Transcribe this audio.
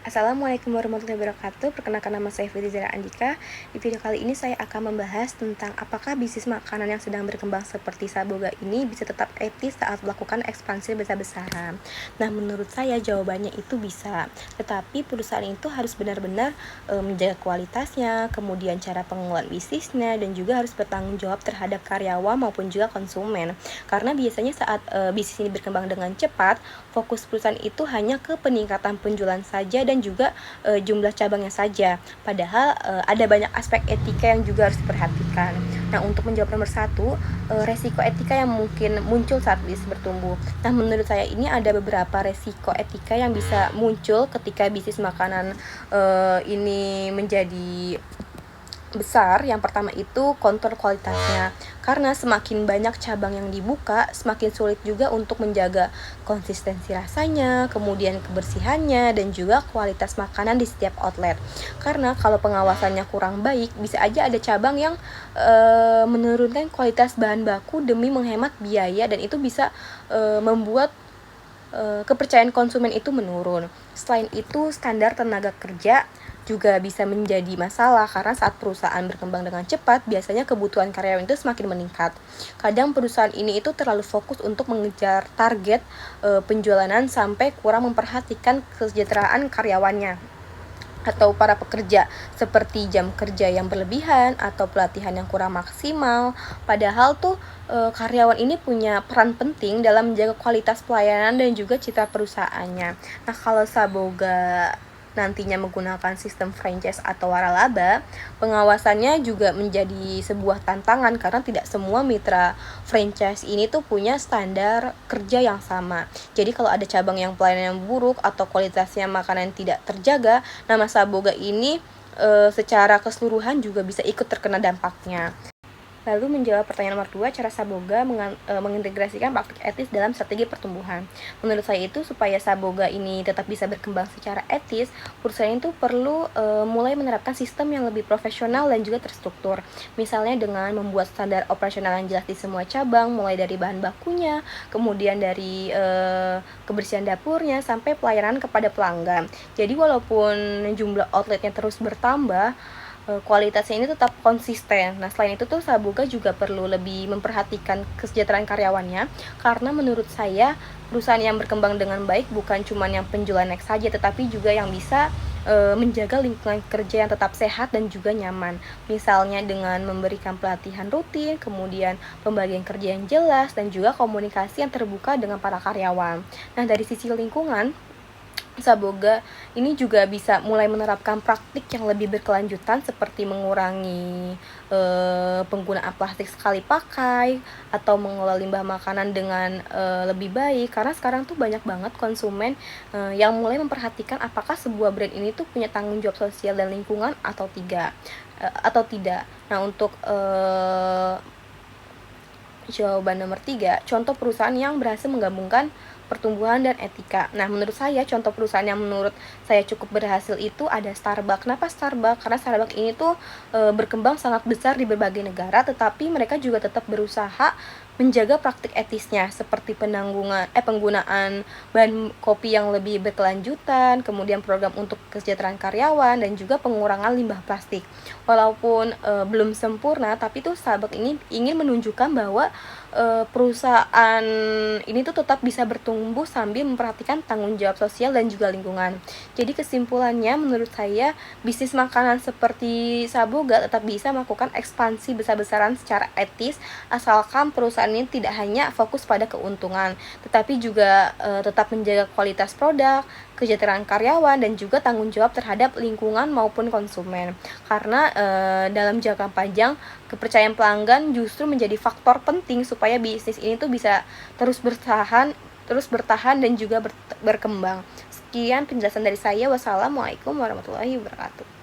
Assalamualaikum warahmatullahi wabarakatuh. Perkenalkan, nama saya Fitri Zara Andika. Di video kali ini saya akan membahas tentang apakah bisnis makanan yang sedang berkembang seperti Saboga ini bisa tetap etis saat melakukan ekspansi besar-besaran. Nah, menurut saya jawabannya itu bisa. Tetapi perusahaan itu harus benar-benar menjaga kualitasnya, kemudian cara pengelolaan bisnisnya, dan juga harus bertanggung jawab terhadap karyawan maupun juga konsumen. Karena biasanya saat bisnis ini berkembang dengan cepat, fokus perusahaan itu hanya ke peningkatan penjualan saja dan juga jumlah cabangnya saja. Padahal ada banyak aspek etika yang juga harus diperhatikan. Nah, untuk menjawab nomor satu, resiko etika yang mungkin muncul saat bisnis bertumbuh. Nah, menurut saya ini ada beberapa resiko etika yang bisa muncul ketika bisnis makanan ini menjadi besar. Yang pertama itu kontrol kualitasnya, karena semakin banyak cabang yang dibuka, semakin sulit juga untuk menjaga konsistensi rasanya, kemudian kebersihannya, dan juga kualitas makanan di setiap outlet. Karena kalau pengawasannya kurang baik, bisa aja ada cabang yang menurunkan kualitas bahan baku demi menghemat biaya, dan itu bisa membuat kepercayaan konsumen itu menurun. Selain itu, standar tenaga kerja juga bisa menjadi masalah karena saat perusahaan berkembang dengan cepat, biasanya kebutuhan karyawan itu semakin meningkat. Kadang perusahaan ini itu terlalu fokus untuk mengejar target penjualan sampai kurang memperhatikan kesejahteraan karyawannya atau para pekerja, seperti jam kerja yang berlebihan atau pelatihan yang kurang maksimal. Padahal tuh karyawan ini punya peran penting dalam menjaga kualitas pelayanan dan juga citra perusahaannya. Nah, kalau Saboga nantinya menggunakan sistem franchise atau waralaba, pengawasannya juga menjadi sebuah tantangan karena tidak semua mitra franchise ini tuh punya standar kerja yang sama. Jadi kalau ada cabang yang pelayanan yang buruk atau kualitasnya makanan tidak terjaga, nama Saboga ini secara keseluruhan juga bisa ikut terkena dampaknya. Lalu menjawab pertanyaan nomor 2, cara Saboga mengintegrasikan praktik etis dalam strategi pertumbuhan. Menurut saya itu supaya Saboga ini tetap bisa berkembang secara etis, perusahaan itu perlu mulai menerapkan sistem yang lebih profesional dan juga terstruktur. Misalnya dengan membuat standar operasional yang jelas di semua cabang, mulai dari bahan bakunya, kemudian dari kebersihan dapurnya, sampai pelayanan kepada pelanggan. Jadi walaupun jumlah outletnya terus bertambah, kualitasnya ini tetap konsisten. Nah, selain itu tuh Saboga juga perlu lebih memperhatikan kesejahteraan karyawannya, karena menurut saya perusahaan yang berkembang dengan baik bukan cuma yang penjualan naik saja, tetapi juga yang bisa menjaga lingkungan kerja yang tetap sehat dan juga nyaman. Misalnya dengan memberikan pelatihan rutin, kemudian pembagian kerja yang jelas, dan juga komunikasi yang terbuka dengan para karyawan. Nah, dari sisi lingkungan, Saboga ini juga bisa mulai menerapkan praktik yang lebih berkelanjutan seperti mengurangi penggunaan plastik sekali pakai atau mengelola limbah makanan dengan lebih baik, karena sekarang tuh banyak banget konsumen yang mulai memperhatikan apakah sebuah brand ini tuh punya tanggung jawab sosial dan lingkungan atau tidak. Nah, untuk jawaban nomor 3, contoh perusahaan yang berhasil menggabungkan pertumbuhan dan etika. Nah, menurut saya contoh perusahaan yang menurut saya cukup berhasil itu ada Starbucks. Kenapa Starbucks? Karena Starbucks ini tuh berkembang sangat besar di berbagai negara, tetapi mereka juga tetap berusaha menjaga praktik etisnya seperti penggunaan bahan kopi yang lebih berkelanjutan, kemudian program untuk kesejahteraan karyawan, dan juga pengurangan limbah plastik. Walaupun belum sempurna, tapi tuh Starbucks ini ingin menunjukkan bahwa perusahaan ini tuh tetap bisa bertumbuh sambil memperhatikan tanggung jawab sosial dan juga lingkungan. Jadi kesimpulannya, menurut saya bisnis makanan seperti Saboga tetap bisa melakukan ekspansi besar-besaran secara etis, asalkan perusahaan ini tidak hanya fokus pada keuntungan, tetapi juga tetap menjaga kualitas produk, kesejahteraan karyawan, dan juga tanggung jawab terhadap lingkungan maupun konsumen. Karena dalam jangka panjang, kepercayaan pelanggan justru menjadi faktor penting supaya bisnis ini tuh bisa terus bertahan dan juga berkembang. Sekian penjelasan dari saya. Wassalamualaikum warahmatullahi wabarakatuh.